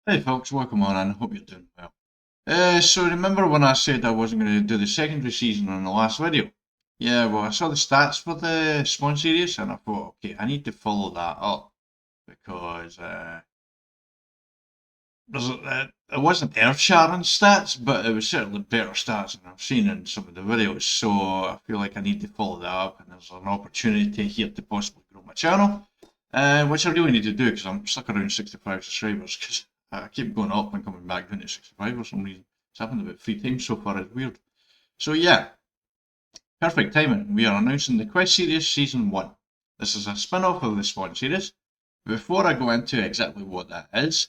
Hey folks, welcome on and hope you're doing well. So remember when I said I wasn't going to do the secondary season on the last video? Yeah, well I saw the stats for the Spawn series and I thought, okay, I need to follow that up because it wasn't earth-shattering stats, but it was certainly better stats than I've seen in some of the videos. So I feel like I need to follow that up, and there's an opportunity here to possibly grow my channel, which I really need to do because I'm stuck around 65 subscribers. Because I keep going up and coming back down to 65 for some reason. It's happened about 3 times so far. It's weird. So yeah, perfect timing. We are announcing the Quest Series Season 1. This is a spin-off of the Spawn series. Before I go into exactly what that is,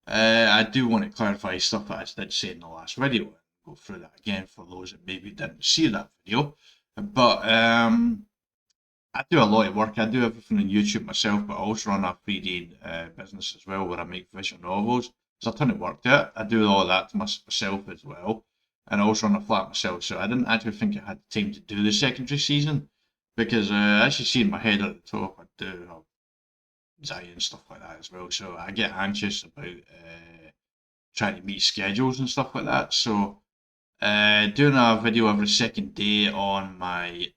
I do want to clarify stuff that I did say in the last video and go through that again for those that maybe didn't see that video. But I do a lot of work. I do everything on YouTube myself, but I also run a 3D business as well where I make visual novels. There's a ton of work to it. I do all of that to myself as well. And I also run a flat myself, so I didn't actually think I had the time to do the secondary season because as you see in my head at the top, I do have anxiety and stuff like that as well. So I get anxious about trying to meet schedules and stuff like that. So doing a video every second day on my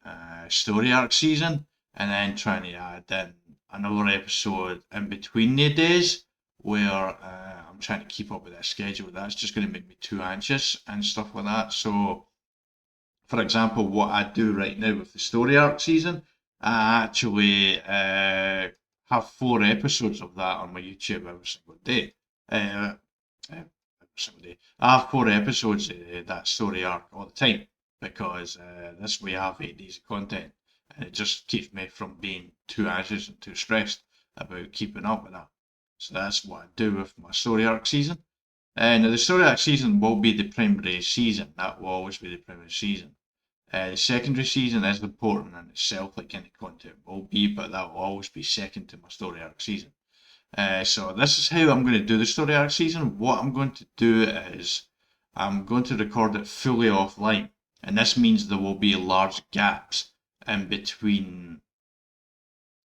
story arc season, and then trying to add in another episode in between the days where I'm trying to keep up with that schedule. That's just going to make me too anxious and stuff like that. So, for example, what I do right now with the story arc season, I actually have 4 episodes of that on my YouTube every single day. Every single day. I have 4 episodes of that story arc all the time because this way I have 8 days of content, and it just keeps me from being too anxious and too stressed about keeping up with that. So that's what I do with my story arc season. Now the story arc season will be the primary season. That will always be the primary season. The secondary season is important in itself, like any content will be, but that will always be second to my story arc season. So this is how I'm going to do the story arc season. What I'm going to do is I'm going to record it fully offline, and this means there will be large gaps in between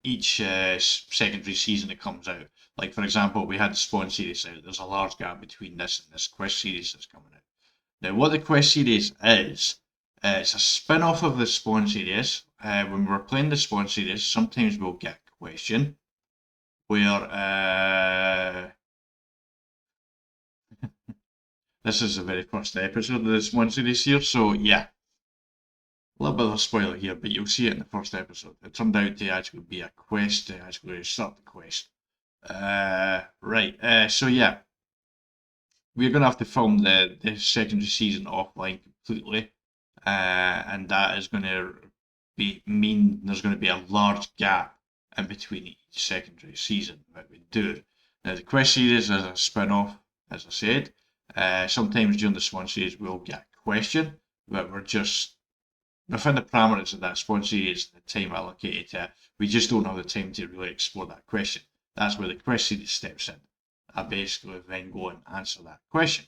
each secondary season that comes out. Like for example, we had the Spawn series out. There's a large gap between this and this Quest series that's coming out. Now, what the Quest series is, it's a spin-off of the Spawn series. When we're playing the Spawn series, sometimes we'll get a question where this is the very first episode of this one series here, so yeah, a little bit of a spoiler here, but you'll see it in the first episode. It turned out to actually be a quest to actually start the quest. So yeah, we're going to have to film the secondary season offline completely, and that is going to mean there's going to be a large gap in between each secondary season that we do. Now, the Quest series is a spin off, as I said. Sometimes during the Swan series, we'll get a question, but we're just within the parameters of that Swan series, the time allocated to it, we just don't have the time to really explore that question. That's where the Quest series steps in. I basically then go and answer that question.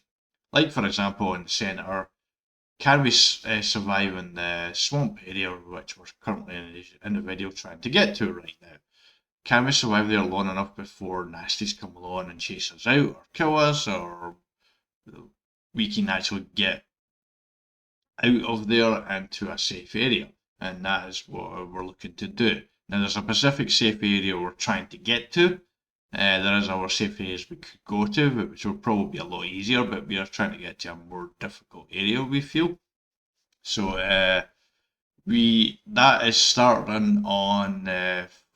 Like, for example, in the centre, can we survive in the swamp area, which we're currently in the video trying to get to right now? Can we survive there long enough before nasties come along and chase us out or kill us, or we can actually get out of there into a safe area? And that is what we're looking to do. Now, there's a specific safe area we're trying to get to. There is our safe areas we could go to, which will probably be a lot easier, but we are trying to get to a more difficult area, we feel. So that is starting on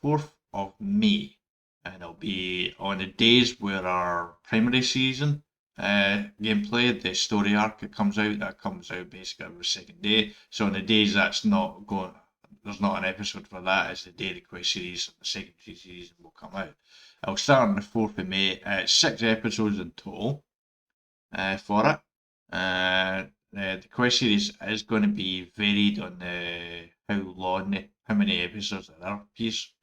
4th of May, and it'll be on the days where our primary season gameplay, the story arc that comes out basically every second day. So on the days that's not going, there's not an episode for that. It's the day the Quest series and the secondary season will come out. It'll start on the 4th of May. 6 episodes in total for it. The Quest series is going to be varied on how many episodes there are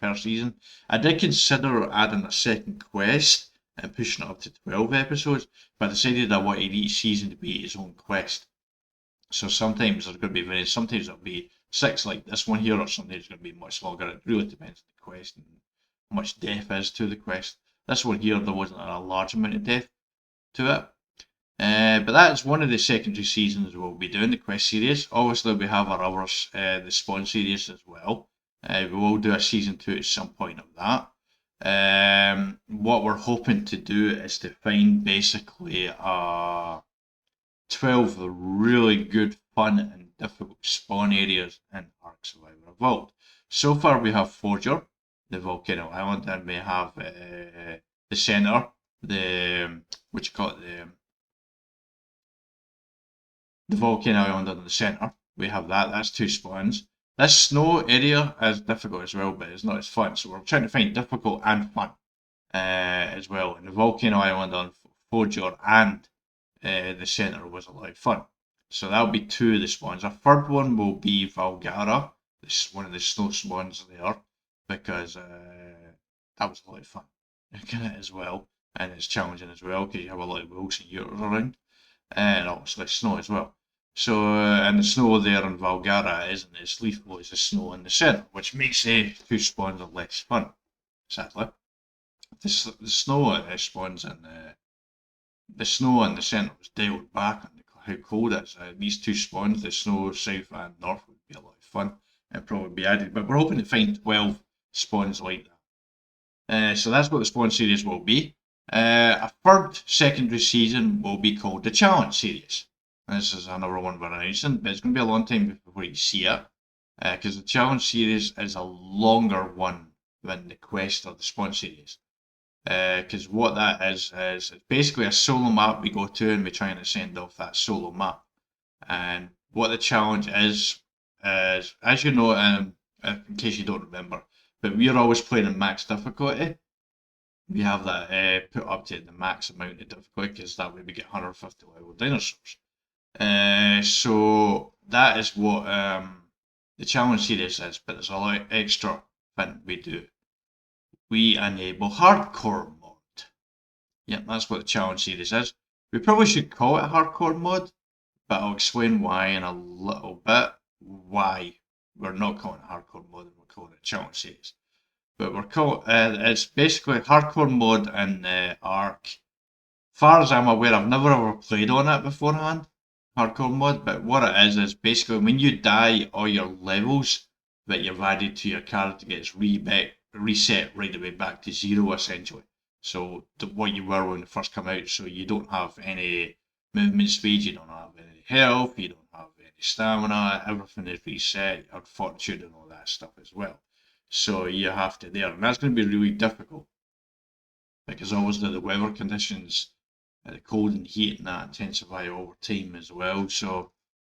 per season. I did consider adding a second quest and pushing it up to 12 episodes, but I decided I wanted each season to be its own quest. So sometimes there's going to be various, sometimes it'll be 6 like this one here, or sometimes it's going to be much longer. It really depends on the quest and how much depth is to the quest. This one here, there wasn't a large amount of depth, to it. But that's one of the secondary seasons we'll be doing, the quest series. Obviously, we have our others, the spawn series as well. We will do a season 2 at some point of that. What we're hoping to do is to find basically 12 really good, fun, and difficult spawn areas in Ark Survivor Evolved. So far, we have Forger, the Volcano Island, and we have the centre, what you call it, the Volcano Island in the centre. We have that. That's 2 spawns. This snow area is difficult as well, but it's not as fun. So we're trying to find difficult and fun as well. And the Volcano Island on Forger and the centre was a lot of fun. So that'll be 2 of the spawns. A third one will be Valgara, one of the snow spawns there, because that was a lot of fun as well. And it's challenging as well because you have a lot of wolves and Uters around. And obviously snow as well. So, and the snow there in Valgara isn't as lethal as the snow in the centre, which makes the 2 spawns less fun, sadly. The snow spawns in the snow in the centre was dialed back on how cold it is. These 2 spawns, the snow south and north, would be a lot of fun and probably be added. But we're hoping to find 12 spawns like that. So that's what the spawn series will be. A third secondary season will be called the Challenge Series. This is another one we're announcing, but it's going to be a long time before you see it, because the Challenge Series is a longer one than the Quest or the Spawn Series. Because what that is it's basically a solo map we go to and we try and ascend off that solo map. And what the challenge is as you know, in case you don't remember, but we're always playing in max difficulty. We have that put up to the max amount of difficulty because that way we get 150 level dinosaurs. So that is what the challenge series is, but there's a lot extra thing we do. We enable hardcore mode. Yep, that's what the challenge series is. We probably should call it hardcore mode, but I'll explain why in a little bit. Why we're not calling it hardcore mode and we're calling it challenge series. But we're calling it's basically hardcore mode in Ark. Far as I'm aware, I've never ever played on it beforehand, hardcore mode, but what it is basically when you die, all your levels that you've added to your character gets reset right away back to 0 essentially. So what you were when you first come out, so you don't have any movement speed, you don't have any health, you don't have any stamina, everything is reset, your fortitude and all that stuff as well. So you have to there, and that's going to be really difficult because obviously the weather conditions, the cold and heat and that intensify over time as well, so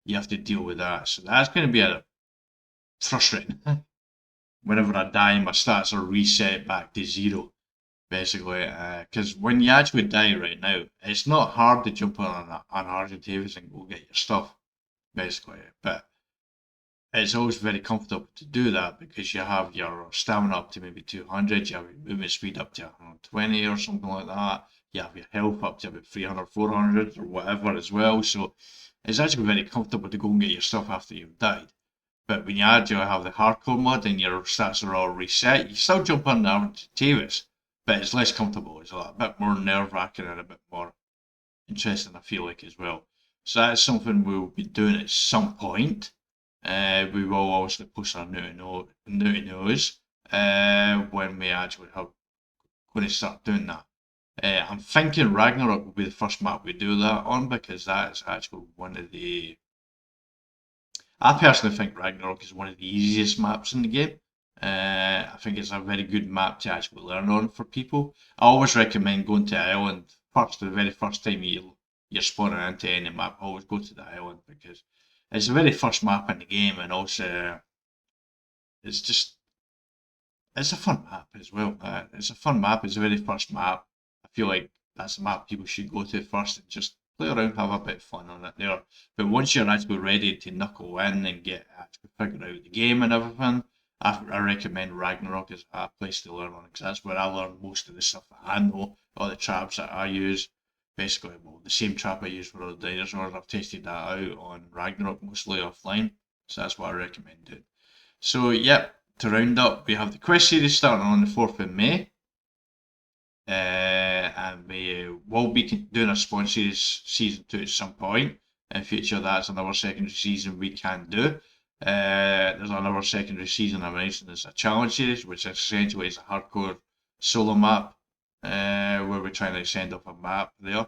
you have to deal with that. So that's going to be a frustrating. Whenever I die, my stats are reset back to 0, basically. Because when you actually die right now, it's not hard to jump on an Argentavis and go get your stuff, basically. But it's always very comfortable to do that because you have your stamina up to maybe 200, you have your movement speed up to 120 or something like that. You have your health up to about 300, 400 or whatever as well. So it's actually very comfortable to go and get your stuff after you've died. But when you actually have the hardcore mod and your stats are all reset, you still jump on the Argentavis, but it's less comfortable. It's a bit more nerve-wracking and a bit more interesting, I feel like, as well. So that's something we'll be doing at some point. We will obviously post our Notey news when we actually have going to start doing that. I'm thinking Ragnarok will be the first map we do that on because that is actually one of the. I personally think Ragnarok is one of the easiest maps in the game. I think it's a very good map to actually learn on for people. I always recommend going to Island first. The very first time you're spawning into any map, always go to the Island because it's the very first map in the game, and also it's a fun map as well. It's a fun map. It's the very first map. I feel like that's the map people should go to first and just play around, have a bit of fun on it there. But once you're actually ready to knuckle in and actually figure out the game and everything, I recommend Ragnarok as a place to learn on because that's where I learn most of the stuff that I know, all the traps that I use. Basically, well, the same trap I use for all the dinosaurs, I've tested that out on Ragnarok, mostly offline. So that's what I recommend doing. So, yep, to round up, we have the quest series starting on the 4th of May. and we will be doing a Spawn series season 2 at some point in future. That's another secondary season we can do. There's another secondary season I mentioned as a challenge series, which essentially is a hardcore solo map, where we're trying to send off a map there.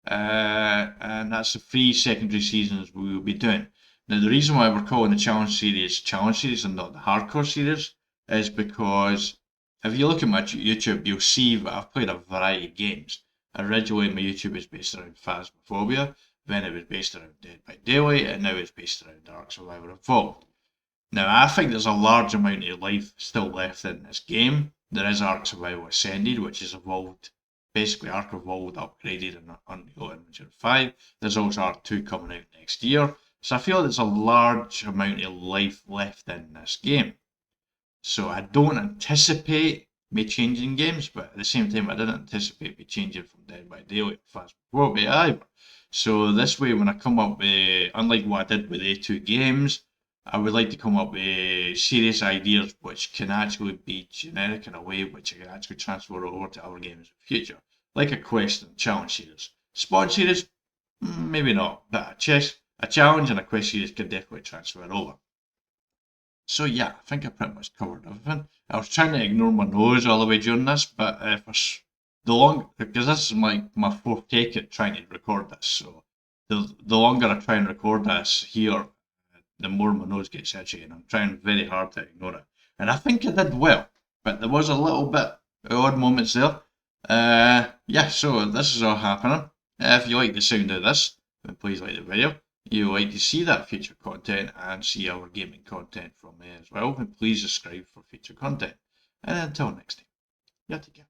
And that's the 3 secondary seasons we will be doing. Now, the reason why we're calling the challenge series and not the hardcore series is because if you look at my YouTube, you'll see that I've played a variety of games. Originally, my YouTube was based around Phasmophobia, then it was based around Dead by Daylight, and now it's based around Ark Survivor Evolved. Now, I think there's a large amount of life still left in this game. There is Ark Survival Ascended, which is evolved, basically Ark Evolved, upgraded, and Unreal Engine 5. There's also Ark 2 coming out next year. So I feel there's a large amount of life left in this game. So I don't anticipate me changing games, but at the same time, I didn't anticipate me changing from Dead by Daylight to Phasmophobia either. So this way, when I come up with, unlike what I did with A2 games, I would like to come up with serious ideas which can actually be generic in a way which I can actually transfer over to other games in the future, like a quest and challenge series. Spawn series, maybe not, but a challenge and a quest series can definitely transfer over. So yeah, I think I pretty much covered everything. I was trying to ignore my nose all the way during this, but because this is my fourth take at trying to record this, so the longer I try and record this here, the more my nose gets itchy, and I'm trying very hard to ignore it. And I think I did well, but there was a little bit of odd moments there. Yeah, so this is all happening. If you like the sound of this, then please like the video. You like to see that future content and see our gaming content from me as well, and please subscribe for future content. And until next time, yeah, take care.